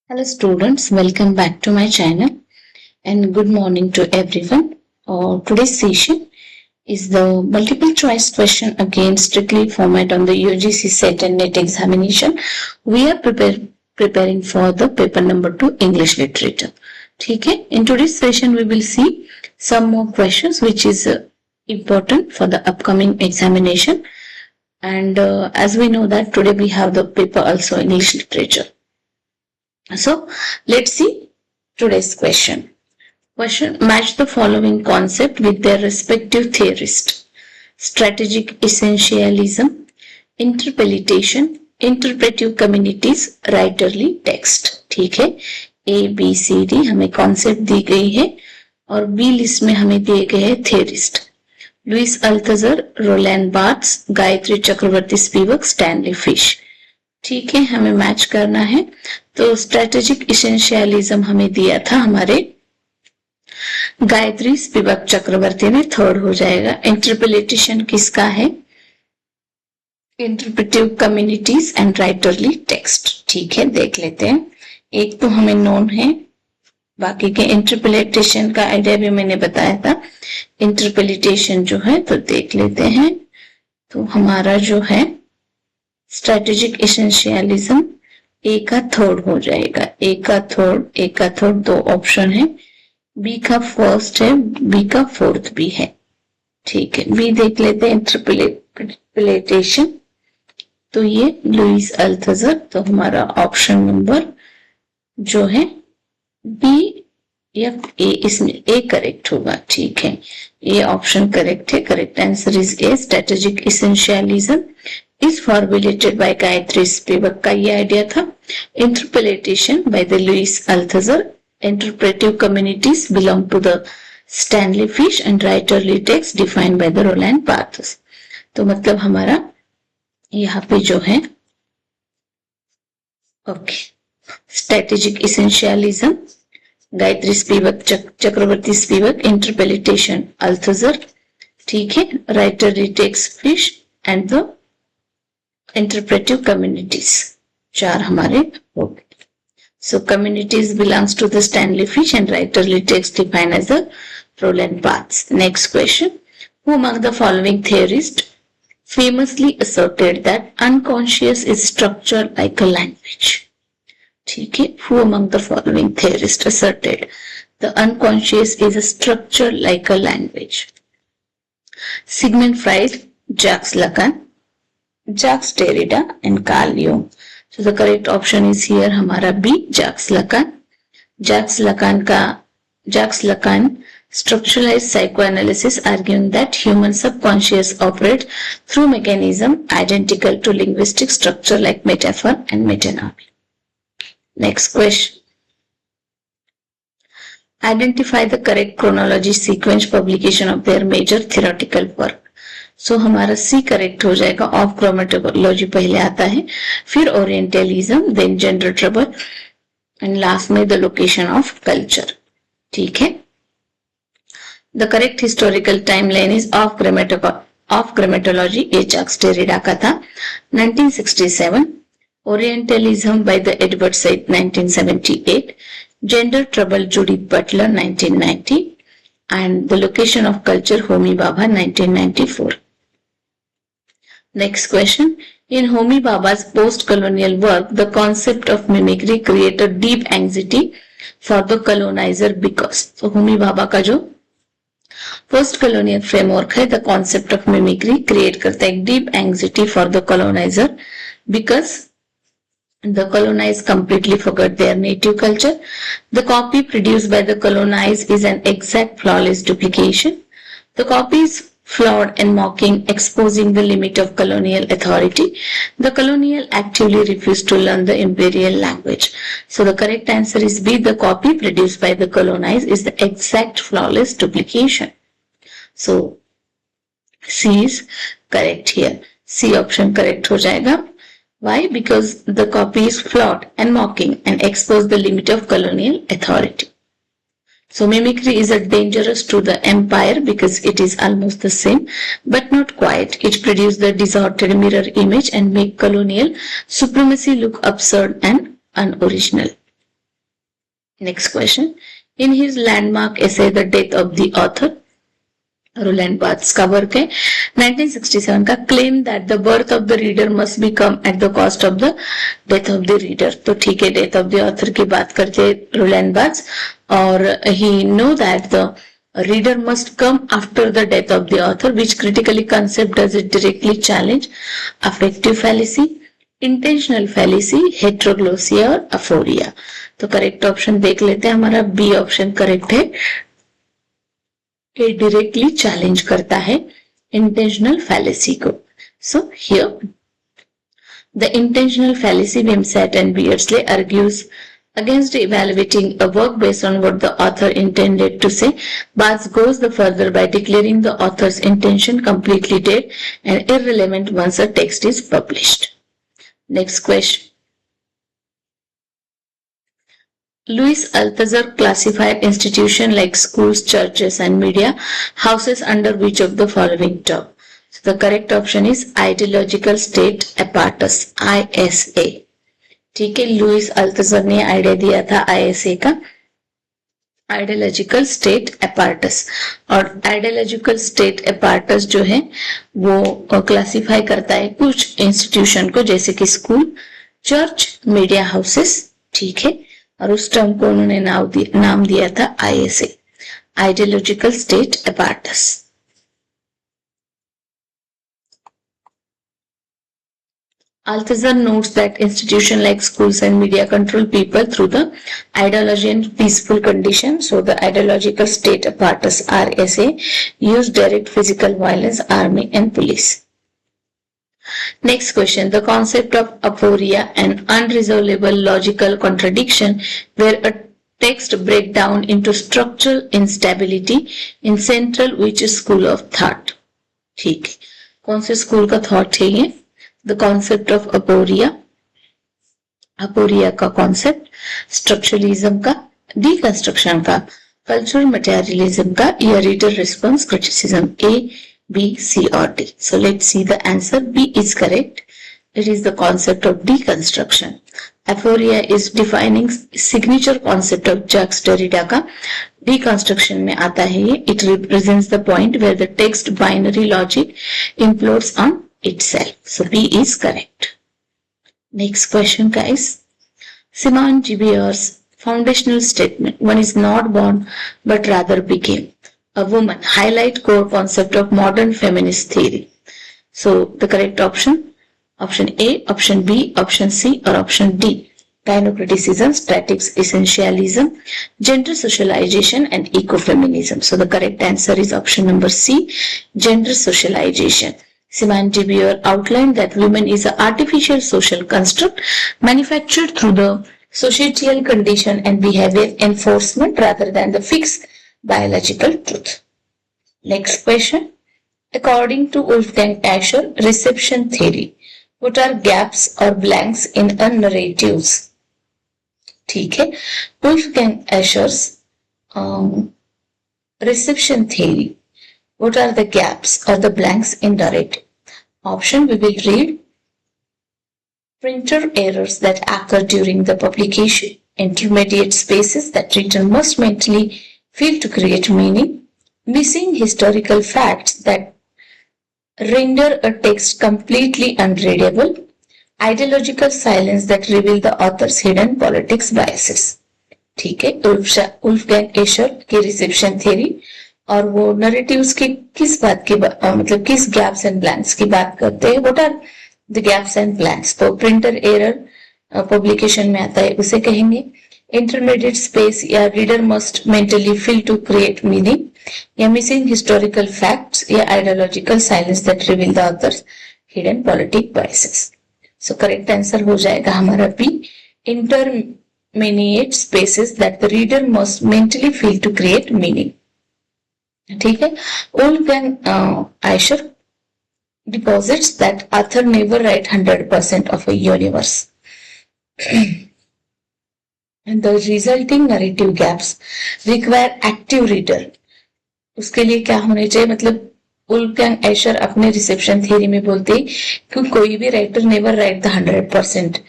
Hello students, welcome back to my channel and good morning to everyone. Today's session is the multiple choice question again strictly format on the UGC set and NET examination. We are preparing for the paper number 2 English literature. Okay? In today's session we will see some more questions which is important for the upcoming examination. And as we know that today we have the paper also English literature. So let's see today's question. Match the following concept with their respective theorists. Strategic essentialism, interpellation, interpretive communities, writerly text. ठीक है, ABCD हमें concept दी गई है और B list में हमें दिए गए हैं theorist. Louis अल्थज़र, Rowland बार्थ्स, Gayatri Chakravorty Spivak, Stanley fish. ठीक है, हमें मैच करना है. तो स्ट्रेटेजिक इसेंशियलिज्म हमें दिया था हमारे गायत्री स्पिवक चक्रवर्ती ने, थर्ड हो जाएगा. इंटरप्रिटेशन किसका है? Interpretive communities and writerly text. ठीक है, देख लेते हैं. एक तो हमें नोन है, बाकी के इंटरप्रिटेशन का आइडिया भी मैंने बताया था. इंटरप्रिटेशन जो है तो देख लेते हैं. तो हमारा जो है स्ट्रेटेजिक इसेंशियलिज्म ए का थर्ड हो जाएगा. ए का थर्ड दो ऑप्शन है. बी का फर्स्ट है, बी का फोर्थ भी है. ठीक है, बी देख लेते हैं. इंटरप्रिटेशन तो ये लुइस अल्थज़र, तो हमारा ऑप्शन नंबर जो है बी या ए, इसमें ए करेक्ट होगा. ठीक है, ये ऑप्शन करेक्ट है. Correct answer is A. Strategic essentialism is formulated by Gayatri Spivak का ये आइडिया था. Interpretation by the Louis Althusser. Interpretive communities belong to the Stanley Fish and writerly text defined by the Roland Barthes. तो मतलब हमारा यहाँ पे जो है ओके, स्ट्रेटेजिक इसेंशियलिज्म गायत्री स्पिवक, चक्रवर्ती स्पिवक, इंटरप्रिटेशन अल्थुजर. ठीक है, writerly text fish and the interpretive communities. चार हमारे हो गए. So communities belongs to the Stanley Fish and writerly text defined as the Roland Barthes. Next question. Who among the following theorists famously asserted that unconscious is structured like a language? ठीक है, who among the following theorists asserted the unconscious is a structure like a language? Sigmund Freud, Jacques Lacan, Jacques Derrida and Carl Jung. So the correct option is here हमारा B, Jacques Lacan. Jacques Lacan structuralized psychoanalysis arguing that human subconscious operates through mechanism identical to linguistic structure like metaphor and metonymy. Next question. Identify the correct chronology sequence publication of their major theoretical work. सो हमारा C correct हो जाएगा. Of chromatology पहले आता है, फिर orientalism, then gender trouble and last में the location of culture. ठीक है, the correct historical timeline is of grammatology. ये जैक्स डेरिडा का था, 1967. Orientalism by the Edward Said, 1978. Gender trouble Judith Butler, 1990. And the location of culture Homi Bhabha, 1994. Next question. In Homi Bhabha's post-colonial work, the concept of mimicry created deep anxiety for the colonizer because. So Homi Bhabha का जो post-colonial framework है, the concept of mimicry create करता है deep anxiety for the colonizer because the colonized completely forgot their native culture. The copy produced by the colonized is an exact flawless duplication. The copy is flawed and mocking, exposing the limit of colonial authority. The colonial actively refused to learn the imperial language. So the correct answer is B. The copy produced by the colonized is the exact flawless duplication. So C is correct here. C option correct हो जाएगा. Why? Because the copy is flawed and mocking and expose the limit of colonial authority. So mimicry is dangerous to the empire because it is almost the same but not quite. It produces the distorted mirror image and make colonial supremacy look absurd and unoriginal. Next question. In his landmark essay, The Death of the Author, Roland Barthes का work है 1967 का, claim that the birth of the reader must become at the cost of the death of the reader. तो ठीक है, death of the author की बात करते Rowland bards, और he know that the reader must come after the death of the author, which critically concept does it directly challenge affective fallacy, intentional fallacy, heteroglossia और aphoria. तो correct option देख लेते हैं, हमारा बी ऑप्शन करेक्ट है, कि directly challenge करता है इंटेंशनल फैलेसी को. So here the intentional fallacy Wimsatt and Beardsley argues against evaluating a work based on what the author intended to say. Barthes goes the further by declaring the author's intention completely dead and irrelevant once a text is published. Next question. Louis Althusser classified institutions like schools, churches, and media houses under which of the following term? So the correct option is ideological state apparatus, ISA. ठीक है, Louis अल्थुसर ने idea दिया था ISA का, ideological state apparatus. और ideological state apparatus जो है वो क्लासिफाई करता है कुछ इंस्टीट्यूशन को, जैसे कि स्कूल, चर्च, मीडिया हाउसेस. ठीक है, और उस टर्म को उन्होंने नाम दिया था ISA, ideological state apparatus. Althusser notes that institutions like schools and media control people through the ideology and peaceful condition. So the ideological state apparatus RSA use direct physical violence, army and police. Next question. The concept of aporia, an unresolvable logical contradiction where a text breaks down into structural instability in central which school of thought. ठीक, कौन से school का thought है ये? The concept of aporia, aporia का concept, structuralism का, deconstruction का, cultural materialism का, या reader response criticism. A, B, C or D. So let's see the answer. B is correct. It is the concept of deconstruction. Aphoria is defining signature concept of Jacques Derrida का. Deconstruction में आता है ये. It represents the point where the text binary logic implodes on itself. So B is correct. Next question, guys. Simone de Beauvoir's foundational statement, one is not born but rather became a woman, highlight core concept of modern feminist theory. So the correct option A, option B, option C or option D. Gynocriticism, statics, essentialism, gender socialization and ecofeminism. So the correct answer is option number C, gender socialization. Simone de Beauvoir outlined that women is an artificial social construct manufactured through the societal condition and behavior enforcement rather than the fixed biological truth. Next question. According to Wolfgang Asher, reception theory, what are gaps or blanks in a narratives? ठीक है, Wolfgang Asher's reception theory, what are the gaps or the blanks in narrative? Option we will read: printer errors that occur during the publication, intermediate spaces that reader must mentally fill to create meaning, missing historical facts that render a text completely unreadable, ideological silence that reveal the author's hidden politics biases. ठीक है, Wolfgang Asher की reception theory, और वो narratives की किस बात की मतलब किस गैप्स एंड ब्लैंक्स की बात करते हैं? What are the gaps and blanks? तो प्रिंटर एरर पब्लिकेशन में आता है, उसे कहेंगे. इंटरमीडिएट स्पेस या reader must mentally fill to create meaning, या मिसिंग हिस्टोरिकल फैक्ट्स, या ideological silence that reveal the author's hidden politic biases. So correct answer हो जाएगा हमारा B, intermediate spaces that the reader must mentally fill to create meaning. ठीक है. Wolfgang Asher deposits that author never write 100% of a universe and the resulting narrative gaps require active reader. उसके लिए क्या होने चाहिए? मतलब Wolfgang Asher अपने reception theory में बोलते हैं कि कोई भी writer never write the 100%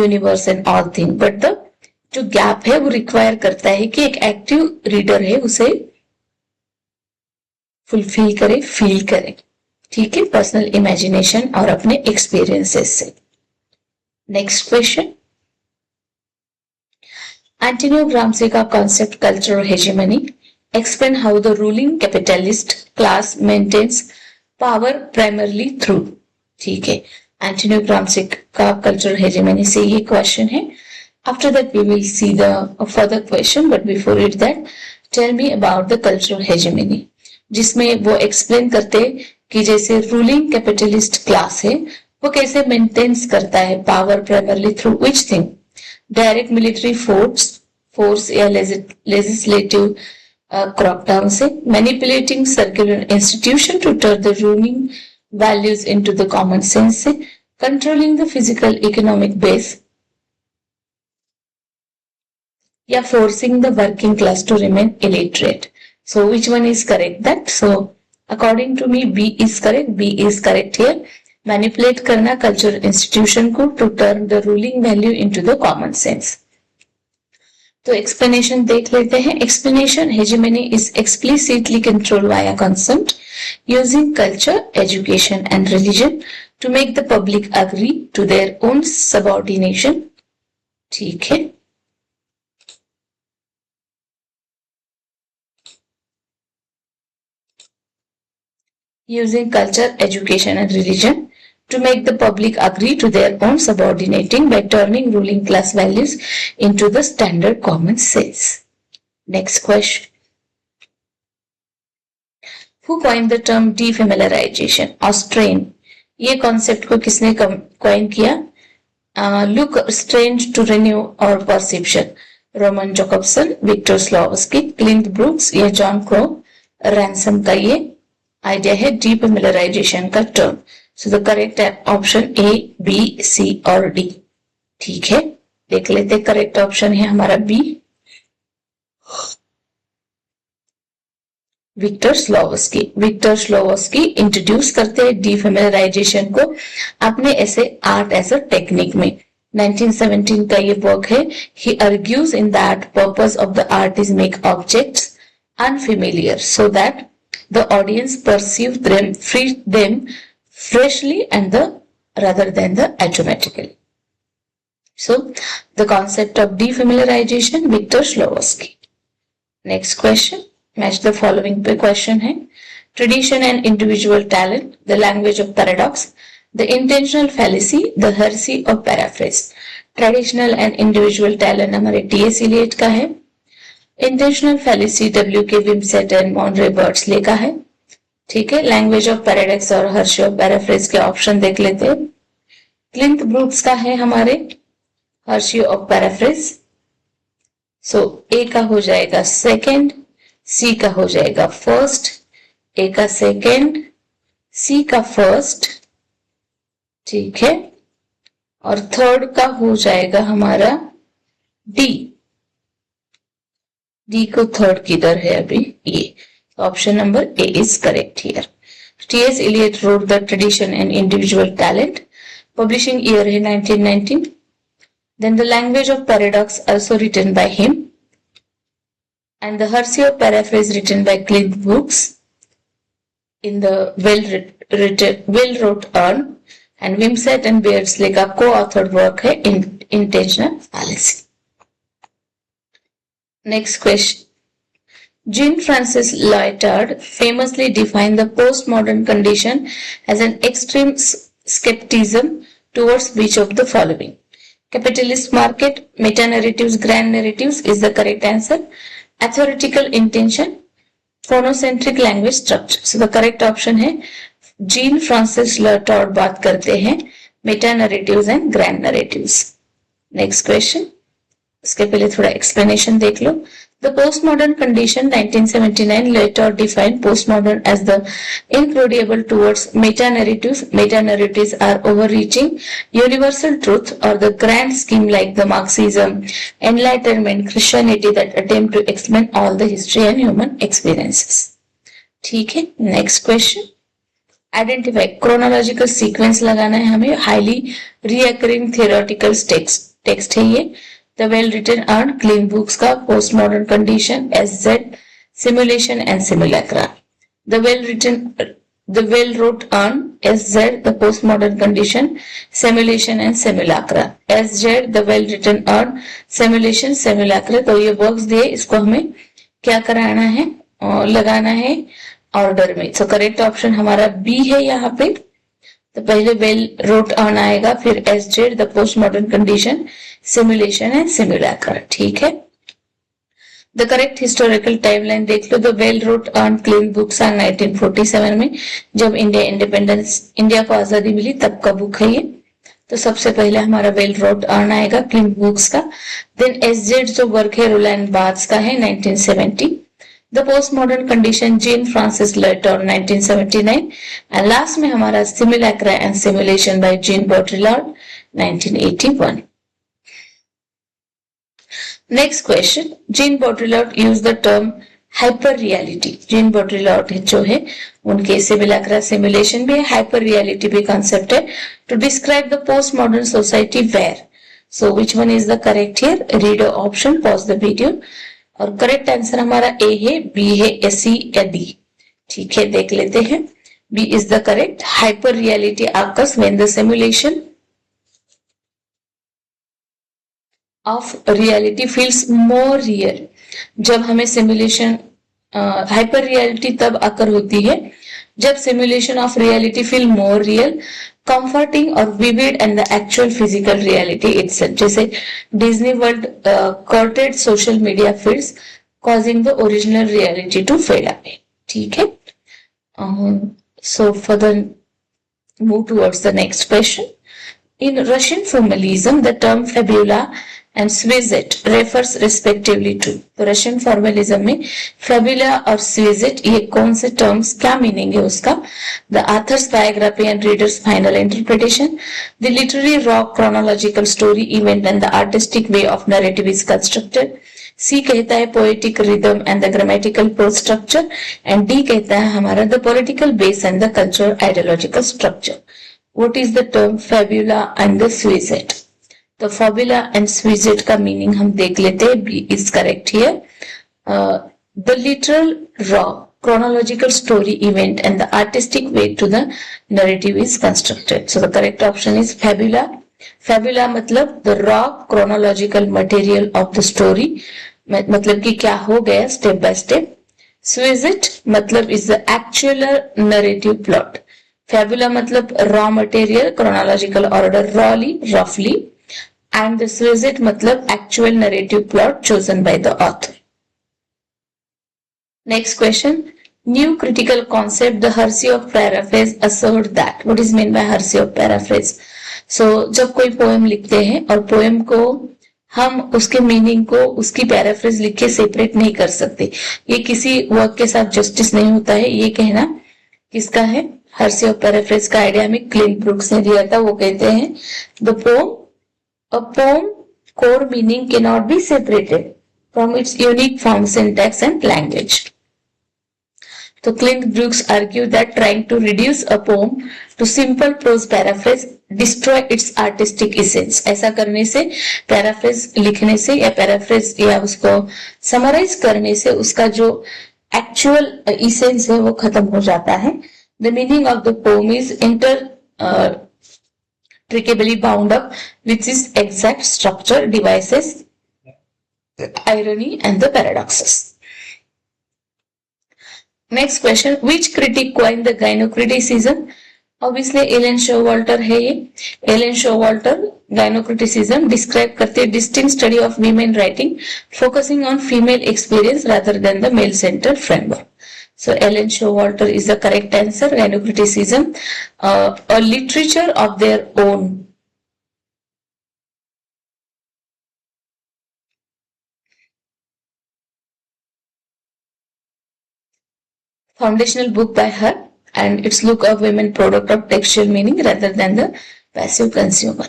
universe and all thing, but the जो गैप है वो रिक्वायर करता है कि एक एक्टिव रीडर है उसे फुलफिल करे, फील करे, ठीक है, पर्सनल इमेजिनेशन और अपने एक्सपीरियंसेस से। नेक्स्ट क्वेश्चन, एंटोनियो ग्राम्सी का concept cultural hegemony explain how the ruling capitalist class maintains power primarily through, ठीक है, एंटोनियो ग्राम्सी का कल्चरल हेजेमनी से ये क्वेश्चन है। After that we will see the further question, but before it that tell me about the cultural hegemony, जिसमें वो explain करते कि जैसे रूलिंग कैपिटलिस्ट क्लास है वो कैसे मेंटेन्स करता है power primarily through which thing, direct military force या लेजिस्लेटिव क्रॉकडाउन से, manipulating circular institution to turn the ruling values into the common sense से, controlling the physical economic base, या forcing the working class to remain illiterate. So which one is correct that? So according to me B is correct. B is correct here. Manipulate करना cultural institution को to turn the ruling value into the common sense. तो explanation देख लेते हैं. Explanation, hegemony is explicitly controlled via consent using culture, education and religion to make the public agree to their own subordination. ठीक है. Using culture, education and religion to make the public agree to their own subordinating by turning ruling class values into the standard common sense. Next question. Who coined the term defamiliarization or strain? ये concept को किसने coin किया? Look strained to renew or perception. Roman Jacobson, Victor Slowski, Clint Brooks या John Crow. Ransom का ये idea है defamiliarisation का term. So the correct option A, B, C और डी. ठीक है, देख लेते. करेक्ट ऑप्शन है हमारा बी, विक्टर स्लोवस्की. विक्टर स्लोवस्की इंट्रोड्यूस करते हैं डीफेमिलियराइजेशन को अपने ऐसे आर्ट एज अ टेक्निक में. 1917 का ये वर्क है. He argues in that purpose of the art is make objects unfamiliar so that the audience perceive them freshly and rather than the automatically. So the concept of defamiliarization, Victor Slowski. Next question, match the following question है. Tradition and individual talent, the language of paradox, the intentional fallacy, the heresy of paraphrase. Traditional and individual talent हमारे T.S. Eliot का है. Intentional fallacy W.K. विमसेट and मॉन्रे बर्ड्सले का है. ठीक है, language of paradox और Hershey of paraphrase के option देख लेते हैं. क्लिंट ब्रूक्स का है हमारे हर्शी ऑफ पैराफ्रेज. सो ए का हो जाएगा सेकंड, सी का हो जाएगा फर्स्ट, ए का सेकंड, सी का फर्स्ट, ठीक है, और थर्ड का हो जाएगा हमारा डी. डी को थर्ड किधर है अभी? A. Option number A is correct here. T S. Eliot wrote the tradition and individual talent. Publishing year है 1919. Then the language of paradox also written by him. And the heresy of paraphrase written by Clint Brooks in the well-wrote urn. And Wimsatt and Beardsley का co-authored work है intentional fallacy. Next question. Jean Francis Lyotard famously defined the postmodern condition as an extreme skepticism towards which of the following? Capitalist market, meta-narratives, grand narratives is the correct answer. Authoritical intention, phonocentric language structure. So the correct option है Jean Francis Lyotard बात करते हैं meta-narratives and grand narratives. Next question. इसके पहले थोड़ा explanation देख लो. The postmodern condition 1979 later defined postmodern as the incredible towards meta-narratives. Meta-narratives are overreaching universal truth or the grand scheme like the Marxism, Enlightenment, Christianity that attempt to explain all the history and human experiences. ठीक है, next question. Identify chronological sequence लगाना है हमें. Highly reoccurring theoretical text है ये. The well-written and clean books का postmodern condition, SZ, simulation and simulacra. The well-wrote and SZ, the postmodern condition, simulation and simulacra. SZ, the well-written and simulation, simulacra. तो ये works दिए, इसको हमें क्या कराना है और लगाना है ऑर्डर में. सो करेक्ट ऑप्शन हमारा बी है यहाँ पे. तो पहले वेल रोट ऑन आएगा, फिर S Z the post modern condition, simulation and simulacra. ठीक है. द करेक्ट हिस्टोरिकल टाइमलाइन देख लो. The well wrought urn Cleanth Brooks are 1947 में, जब इंडिया को आजादी मिली तब का बुक है ये. तो सबसे पहले हमारा वेल रोट ऑन आएगा क्लीन बुक्स का. देन एसजेड जो वर्क है रोलैंड बार्थ्स का है 1970. The post modern condition Jean Francois Lyotard 1979. And last में हमारा simulacra and simulation by Jean Baudrillard 1981. Next question. Jean Baudrillard use the term hyper reality. Jean Baudrillard जो है उनके simulacra simulation भी है, हाइपर रियलिटी भी कॉन्सेप्ट है, to describe the post modern society where. So which one is the correct here? Read option, pause the video. और correct answer हमारा ए है, बी है, एस सी या डी. ठीक है, देख लेते हैं. B is the correct. Hyper reality occurs when the simulation of reality feels more real. जब हमें सिमुलेशन हाइपर रियलिटी तब अकर होती है जब simulation of reality feel more real, comforting और vivid and the actual physical reality itself. जैसे Disney world curated social media feeds causing the original reality to fade away. ठीक है. So for the move towards the next question. In Russian formalism, the term fabula and suizet refers respectively to. तो Russian formalism में फैबुला और सुइजेट ये कौन से terms, क्या meaning है उसका? The author's biography and reader's final interpretation, the literary raw chronological story event and the artistic way of narrative is constructed. C कहता है poetic rhythm and the grammatical prose structure, and D कहता है हमारा the political base and the cultural ideological structure. What is the term fabula and the syuzhet? तो formula and सुइजेट का meaning हम देख लेते हैं. B is correct here. The literal raw chronological story event and the artistic way to the narrative is constructed. So the correct option is fabula. Fabula मतलब the raw chronological material of the story, मतलब कि क्या हो गया step by step. Suizet मतलब is the actual narrative plot. Fabula मतलब raw material, chronological order rawly, roughly, and the suizet मतलब actual narrative plot chosen by the author. Next question. New critical concept, the heresy of paraphrase assert that. What is meant by heresy of paraphrase? So जब कोई poem लिखते हैं और poem को हम उसके meaning को उसकी पैराफ्रेज लिख के सेपरेट नहीं कर सकते, ये किसी वर्क के साथ जस्टिस नहीं होता है, ये कहना किसका है? हेरेसी ऑफ पैराफ्रेज का आइडिया हमें क्लिंट ब्रूक्स ने दिया था. वो कहते हैं the pome a poem core meaning cannot be separated from its unique form, syntax and language. So Clint Brooks argued that trying to reduce a poem to simple prose paraphrase destroy its artistic essence. ऐसा करने से, paraphrase लिखने से या paraphrase या उसको summarise करने से उसका जो एक्चुअल इसेंस है वो खत्म हो जाता है. The meaning of the poem is intricately bound up with its exact structure, devices, irony and the paradoxes. Next question. Which critic coined the gynocriticism? Obviously Elaine Showalter है ये. एलन शोवाल्टर gynocriticism डिस्क्राइब करते हैं distinct study of women writing focusing on female experience rather than the male centered framework. So Ellen Showalter is the correct answer. Gynocriticism, a literature of their own. Foundational book by her, and its look of women product of textual meaning rather than the passive consumer.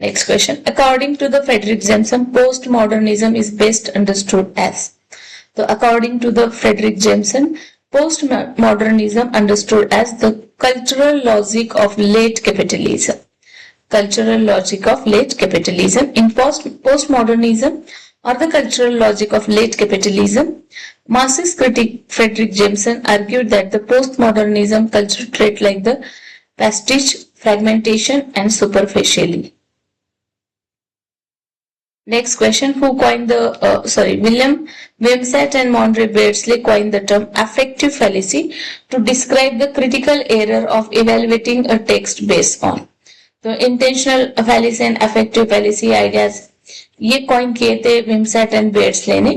Next question. According to the Frederick Jameson, postmodernism is best understood as. So according to the Frederick Jameson, postmodernism understood as the cultural logic of late capitalism. cultural logic of late capitalism. In postmodernism or the cultural logic of late capitalism, Marxist critic Frederick Jameson argued that the postmodernism culture trait like the pastiche, fragmentation and superficiality. Next question, who coined the, William Wimsatt and Mondre Beardsley coined the term affective fallacy to describe the critical error of evaluating a text based on. तो intentional fallacy and affective fallacy ideas ये coin किए थे विमसेट and बेयर्डस्ले ने.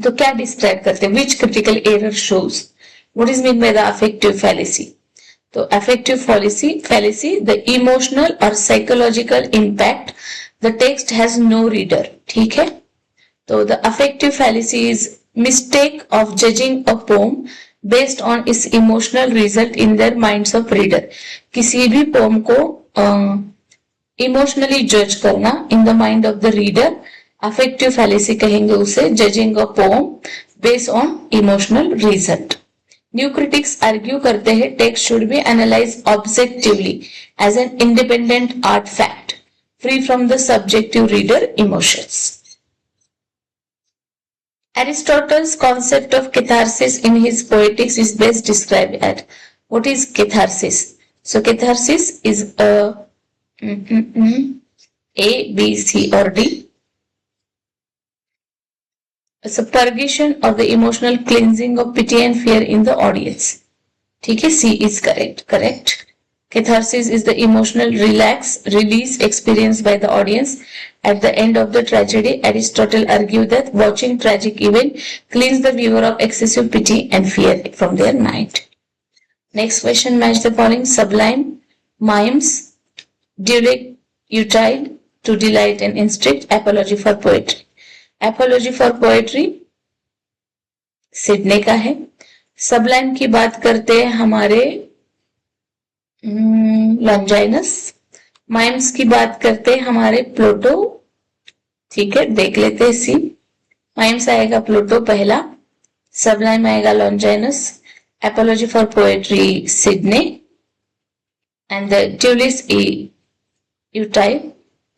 तो क्या describe करते हैं? Which critical error shows what is mean by the affective fallacy. तो अफेक्टिव फैलेसी द इमोशनल और psychological impact the text has no reader. ठीक है. तो the affective fallacy is mistake of judging a poem based on its emotional result in their minds of reader. किसी भी poem को emotionally जज करना in the mind of the reader, affective fallacy कहेंगे उसे. Judging a poem based on emotional result. New critics argue करते हैं text should be analyze objectively as an independent artefact free from the subjective reader emotions. Aristotle's concept of catharsis in his Poetics is best described at what is catharsis. So catharsis is A, B, C or D. It's a purgation or the emotional cleansing of pity and fear in the audience. ठीक है, C is correct. Catharsis is the emotional release experienced by the audience at the end of the tragedy. Aristotle argued that watching tragic event cleans the viewer of excessive pity and fear from their mind. Next question, match the following. Sublime, mimes, duet, utile, to delight and instruct, apology for poetry. Apology for poetry सिडने का है. Sublime की बात करते हैं हमारे लॉन्जाइनस. Mimes की बात करते हैं हमारे प्लूटो. ठीक है, देख लेते हैं सी. माइम्स आएगा प्लूटो पहला, सबलाइम आएगा Longinus, apology for poetry Sidney and the dulce utile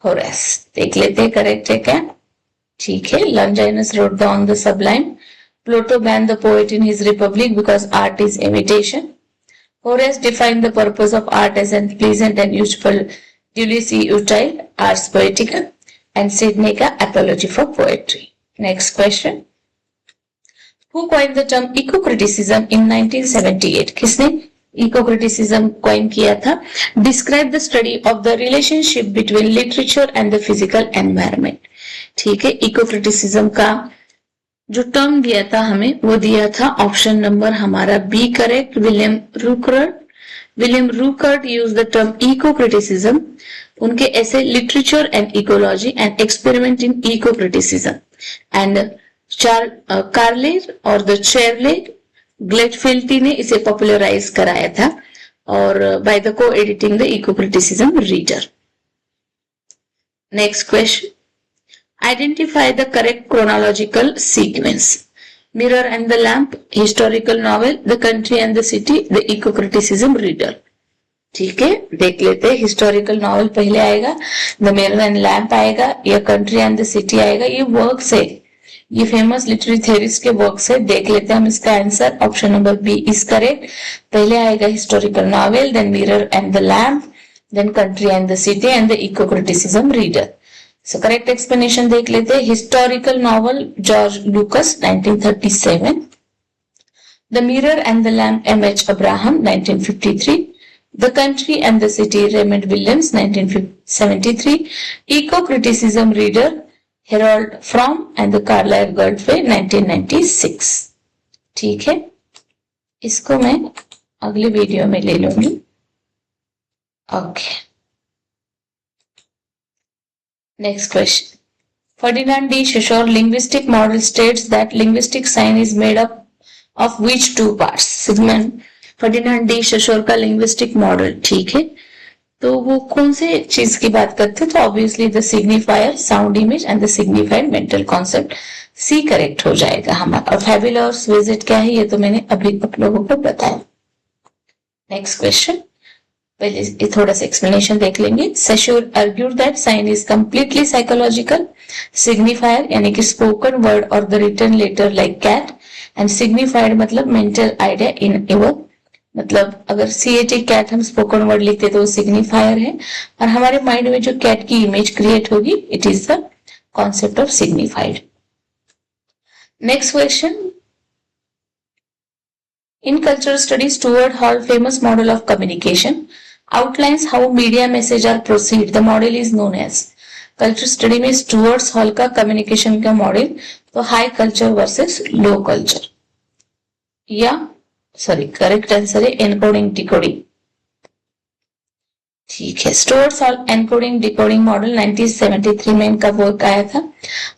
Horace. देख लेते हैं करेक्ट है क्या. ठीक है, लॉन्जाइनस wrote down the sublime. Plato banned the poet in his Republic because art is imitation. Horace defined the purpose of art as an pleasant and useful. Ulysses utile, ars poetica, and Seneca apology for poetry. Next question. Who coined the term eco-criticism in 1978? किसने eco-criticism coin किया था? Describe the study of the relationship between literature and the physical environment. ठीक है, eco-criticism का जो term दिया था हमें वो दिया था ऑप्शन नंबर हमारा B correct. William Rueckert use the term eco criticism. उनके ऐसे literature and ecology and experiment in eco criticism and कार्लेर और द चेरले ग्लेटफिल्टी ने इसे पॉपुलराइज कराया था और by the co editing the eco criticism reader. Next question. Identify the correct chronological sequence. Mirror and the Lamp, historical novel, The Country and the City, the eco-criticism reader. ठीक है, देख लेते हैं. हिस्टोरिकल नॉवल पहले आएगा, the mirror and lamp आएगा या country and the city आएगा. ये वर्क्स है, ये फेमस लिटरेरी थ्योरिस्ट के वर्क्स है. देख लेते हैं हम इसका answer. Option number B is correct. पहले आएगा historical novel, then mirror and the lamp, then country and the city and the ecocriticism reader. So correct explanation देख लेते हैं. Historical novel George Lucas 1937. The Mirror and the Lamp M.H. Abraham 1953. The Country and the City Raymond Williams 1973. Eco-criticism reader Harold Fromm and the Carlyle Gallwey 1996. ठीक है, इसको मैं अगले video में ले लूंगी. Okay. Next question. Ferdinand D. Saussure linguistic model states that linguistic sign is made up of which two parts? Ferdinand D. Saussure का linguistic model. ठीक है, तो वो कौन से चीज की बात करते हैं? तो obviously the signifier, sound image and the signified mental concept. C correct हो जाएगा हमारा. और fabulous visit क्या है ये तो मैंने अभी आप लोगों को बताया. Next question. पहले थोड़ा सा एक्सप्लेनेशन देख लेंगे. Saussure argued that sign is completely psychological. Signifier यानी कि spoken word or the written letter like cat, and signified मतलब mental idea in your, मतलब अगर CAT कैट हम स्पोकन वर्ड लिखते तो सिग्निफायर है, और हमारे माइंड में जो कैट की इमेज क्रिएट होगी it is the concept of signified. Next question. In cultural studies, Stuart Hall famous model of communication outlines how media message are proceed. The model is known as. Culture study में स्टुअर्ट्स hall का communication का model तो high culture versus लो culture, या sorry correct answer है encoding decoding. ठीक है. स्टुअर्ट्स hall encoding decoding model 1973 में इनका वर्क आया था.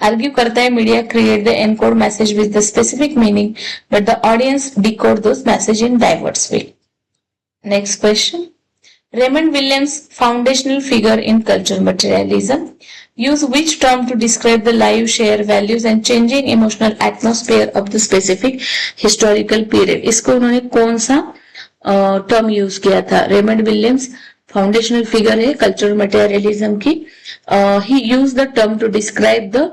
आर्ग्यू करता है media create the encode message with the specific meaning but the audience decode those message in diverse way. Next question. Raymond Williams, foundational figure in cultural materialism, use which term to describe the life, share, values and changing emotional atmosphere of the specific historical period. इसको उन्होंने कौन सा term use किया था? Raymond Williams foundational figure है cultural materialism की. He use the term to describe the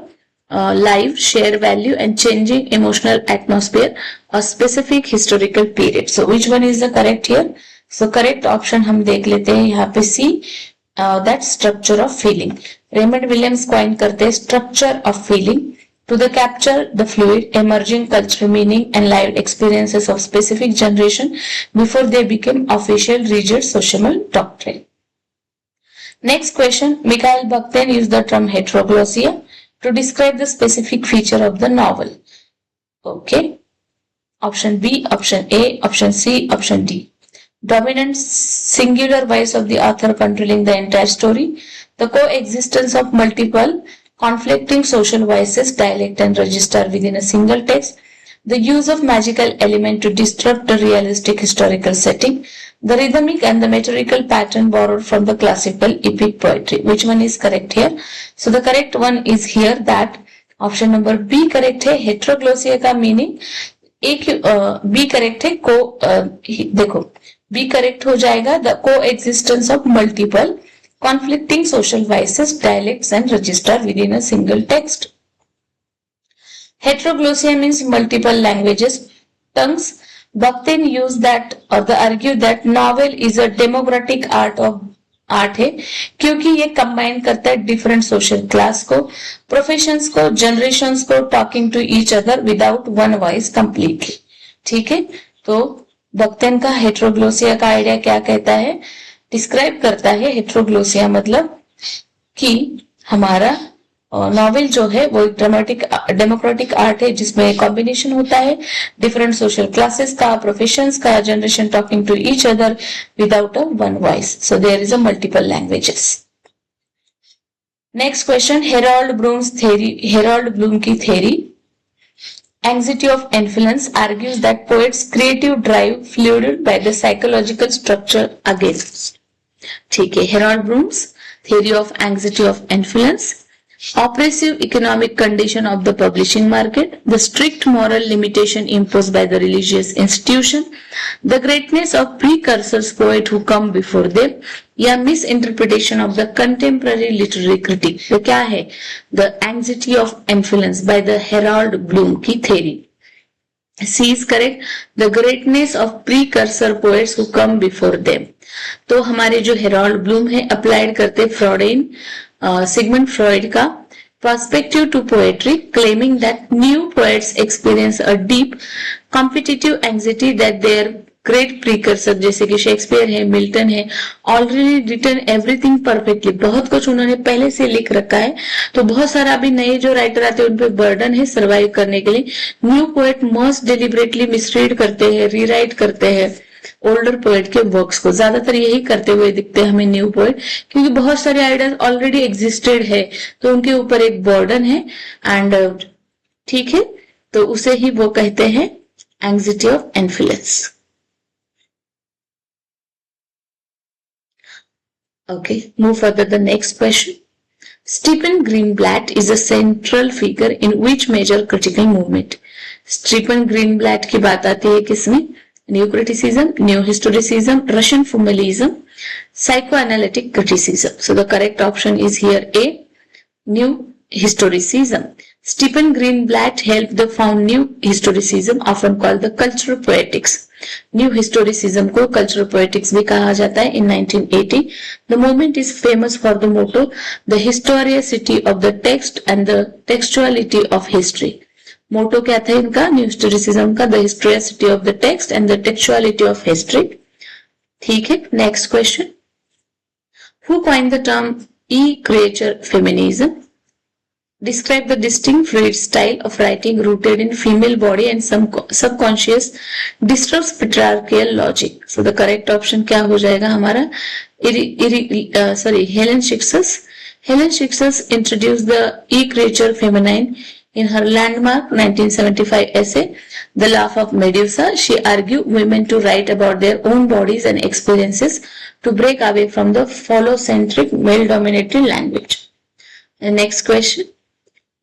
life, share value and changing emotional atmosphere a specific historical period. So which one is the correct here? So correct option हम देख लेते हैं यहाँ पे C, that structure of feeling. Raymond Williams coin करते हैं structure of feeling to the capture the fluid emerging cultural meaning and live experiences of specific generation before they became official rigid social doctrine. Next question. Mikhail Bakhtin used the term heteroglossia to describe the specific feature of the novel. Okay. Option B, option A, option C, option D. Dominant singular voice of the author controlling the entire story, the coexistence of multiple conflicting social voices, dialect and register within a single text, the use of magical element to disrupt the realistic historical setting, the rhythmic and the metrical pattern borrowed from the classical epic poetry. Which one is correct here? So the correct one is here, that option number B correct है. heteroglossia का meaning एक B correct है. देखो B correct हो जाएगा. The coexistence of multiple conflicting social voices, dialects and register within a single text. Heteroglossia means multiple languages, tongues. Bakhtin used that or the argued that novel is a democratic art है क्योंकि ये combine करता है different social class को, professions को, generations को, talking to each other without one voice completely. ठीक है. तो बख्तिन का हेट्रोग्लोसिया का आइडिया क्या कहता है? डिस्क्राइब करता है हेट्रोग्लोसिया मतलब कि हमारा नॉवेल जो है वो एक डेमोक्रेटिक आर्ट है जिसमें कॉम्बिनेशन होता है डिफरेंट सोशल क्लासेस का, प्रोफेशंस का, generation talking to each other without a one voice. So there is a multiple languages. Next question. Harold Bloom की theory anxiety of influence argues that poets creative drive fueled by the psychological structure against. ठीक है. Harold Bloom's theory of anxiety of influence, oppressive economic condition of the publishing market, the strict moral limitation imposed by the religious institution, the greatness of precursors poet who come before them, या misinterpretation of the contemporary literary critic. तो क्या है? The anxiety of influence by the Harold Bloom की theory. C is correct. The greatness of precursor poets who come before them. तो हमारे जो Harold Bloom है applied करते फ्रॉडेन सिगमंड फ्रॉइड का perspective to poetry, claiming that new poets experience a deep competitive anxiety that their great precursor जैसे कि Shakespeare है, Milton है, ऑलरेडी रिटन एवरीथिंग परफेक्टली, बहुत कुछ उन्होंने पहले से लिख रखा है. तो बहुत सारा अभी नए जो राइटर आते हैं उन पे बर्डन है सर्वाइव करने के लिए. New poet most deliberately misread करते हैं, रीराइट करते हैं ओल्डर पोएट के वर्क्स को. ज्यादातर यही करते हुए दिखते हैं हमें न्यू पोएट, क्योंकि बहुत सारे आइडियाज ऑलरेडी एग्जिस्टेड है तो उनके ऊपर एक बर्डन है. एंड ठीक है, तो उसे ही वो कहते हैं anxiety of influence. Okay, move further the next question. Stephen Greenblatt is a central figure in which major critical movement? Stephen Greenblatt की बात आती है किसमें? New criticism, new historicism, Russian formalism, psychoanalytic criticism. So the correct option is here A, new historicism. Stephen Greenblatt helped the found new historicism, often called the cultural poetics. New historicism को cultural poetics भी कहा जाता है. In 1980 the movement is famous for the motto the historicity of the text and the textuality of history. Motto क्या था इनका new historicism का? The historicity of the text and the textuality of history. ठीक है, next question. Who coined the term ecriture feminism? Describe the distinct fluid style of writing rooted in female body and some subconscious disrupts patriarchal logic. So the correct option क्या हो जाएगा हमारा? Helen Schickers. Helen Schickers introduced the e-creature feminine in her landmark 1975 essay, The Laugh of Medusa. She argued women to write about their own bodies and experiences to break away from the phallocentric male-dominated language. The next question.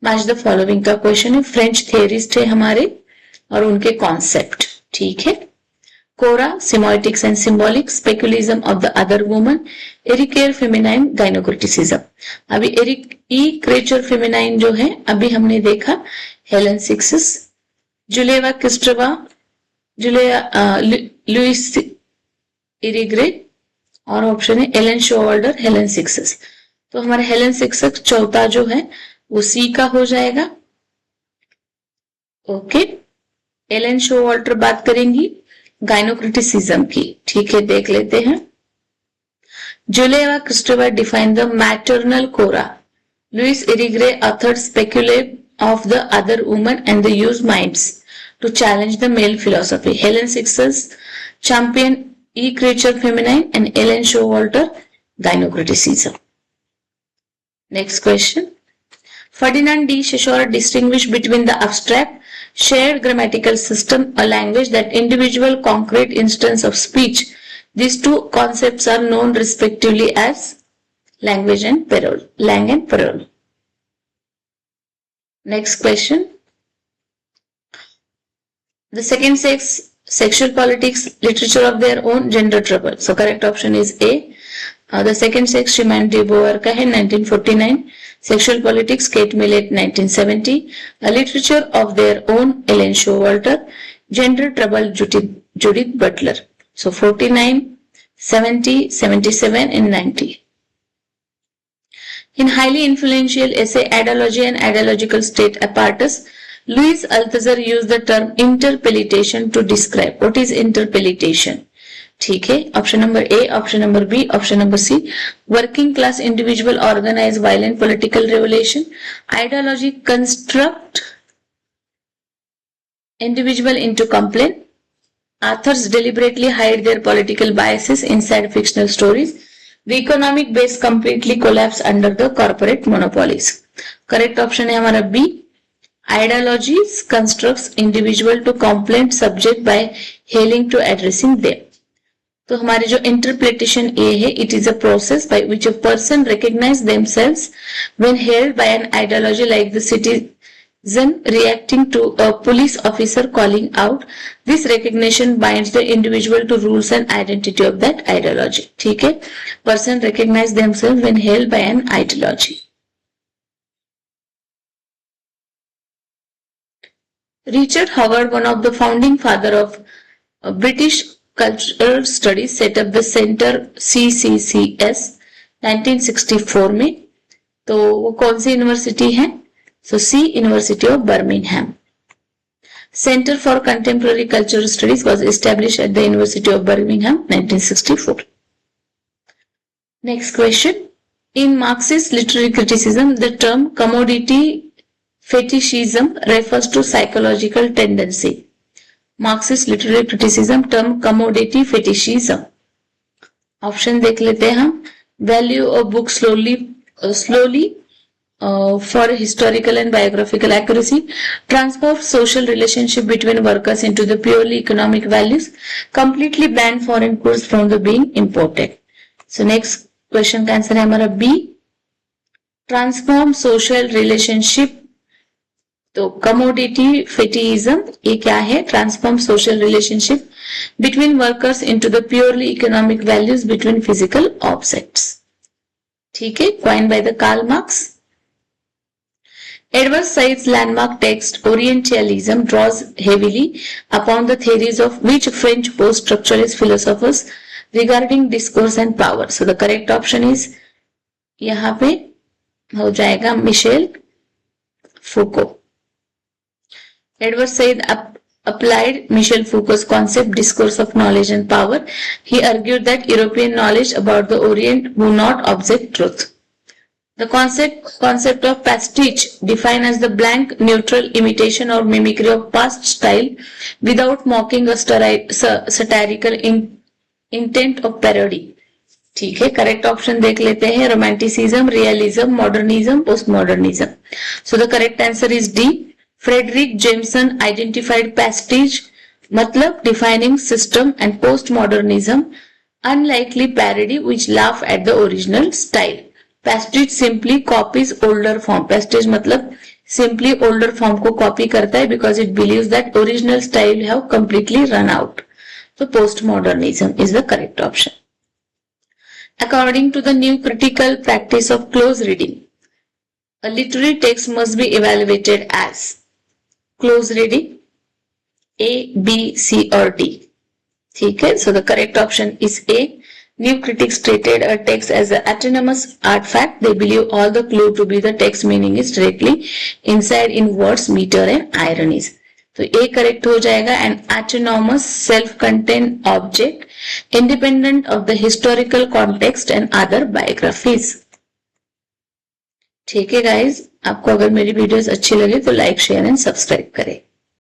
Match the following का question है. French theorist है हमारे और उनके concept. ठीक है, chora semiotics and symbolic speculum of the other woman, ecriture feminine gynocriticism. अभी एरिक ई क्रेचर फेमिनाइन जो है अभी हमने देखा हेलन सिक्सिस, जुलेवा क्रिस्टोवा, लुइस इरिग्रे और ऑप्शन है एलन शोवाल्डर, हेलन सिक्सिस. तो हमारा हेलन सिक्सिस चौथा जो है वो सी का हो जाएगा. ओके, एलन शोवाल्टर बात करेंगी गाइनोक्रिटिसिज्म की. ठीक है, देख लेते हैं. Julia Kristeva define the maternal chora. Luce Irigaray authored speculate of the other woman and the use minds to challenge the male philosophy. Helene Cixous champion ecriture feminine and Elaine Showalter gynocriticism. Next question. Ferdinand de Saussure distinguished between the abstract, shared grammatical system, a language, that individual concrete instance of speech. These two concepts are known respectively as language and parole. Lang and parole. Next question. The second sex, sexual politics, literature of their own, gender trouble. So correct option is A. The second sex, Simone de Beauvoir का है 1949. Sexual politics, Kate Millett 1970. A literature of their own, Ellen Showalter. Gender trouble, Judith Butler. So 49, 70, 77 and 90. In highly influential essay Ideology and Ideological State Apparatus, Louis Althusser used the term interpellation to describe. What is interpellation? ठीक है, option number A, option number B, option number C. Working class individual organise violent political revolution. Ideology construct individual into complain. Authors deliberately hide their political biases inside fictional stories. The economic base completely collapse under the corporate monopolies. Correct option है हमारा B. Ideologies constructs individual to complaint subject by hailing to addressing them. तो हमारे जो interpretation ए है, it is a process by which a person recognise themselves when held by an ideology like the citizen reacting to a police officer calling out. This recognition binds the individual to rules and identity of that ideology. ठीक है, person recognize themselves when held by an ideology. Richard Howard, one of the founding father of British Cultural Studies, set up the Center CCCS 1964 में. तो वो कौन सी university है? So C, University of Birmingham. Center for Contemporary Cultural Studies was established at the University of Birmingham 1964. Next question. In Marxist literary criticism, the term commodity fetishism refers to psychological tendency. Marxist literary criticism term commodity fetishism. Option देख लेते हैं हम. Value of book slowly for historical and biographical accuracy. Transport social relationship between workers into the purely economic values. Completely ban foreign goods from the being imported. So next question का answer है हमारा B. Transform social relationship तो commodity fetishism ये क्या है? Transform social relationship between workers into the purely economic values between physical objects. ठीक है, coin by the Karl Marx. Edward Said's landmark text Orientalism draws heavily upon the theories of which French post-structuralist philosophers regarding discourse and power. So the correct option is यहाँ पे हो जाएगा Michel Foucault. Edward Said applied Michel Foucault's concept discourse of knowledge and power. He argued that European knowledge about the Orient do not object truth. The concept of pastiche defined as the blank, neutral imitation or mimicry of past style without mocking a satirical intent of parody. ठीक है, correct option देख लेते हैं. Romanticism, realism, modernism, post modernism. So the correct answer is D. Fredric Jameson identified pastiche मतलब defining system and post modernism unlikely parody which laugh at the original style. Pastiche simply copies older form. Pastiche मतलब simply older form को copy करता है because it believes that original style have completely run out. तो post modernism is the correct option. According to the new critical practice of close reading, a literary text must be evaluated as close reading, A, B, C or D. ठीक है, so the correct option is A. New critics treated a text as an autonomous artifact. They believe all the clue to be the text meaning is directly inside in words, meter and ironies. तो A correct हो जाएगा. And autonomous self contained object independent of the historical context and other biographies. ठीक है guys, आपको अगर मेरी videos अच्छी लगे तो लाइक, शेयर एंड सब्सक्राइब करें.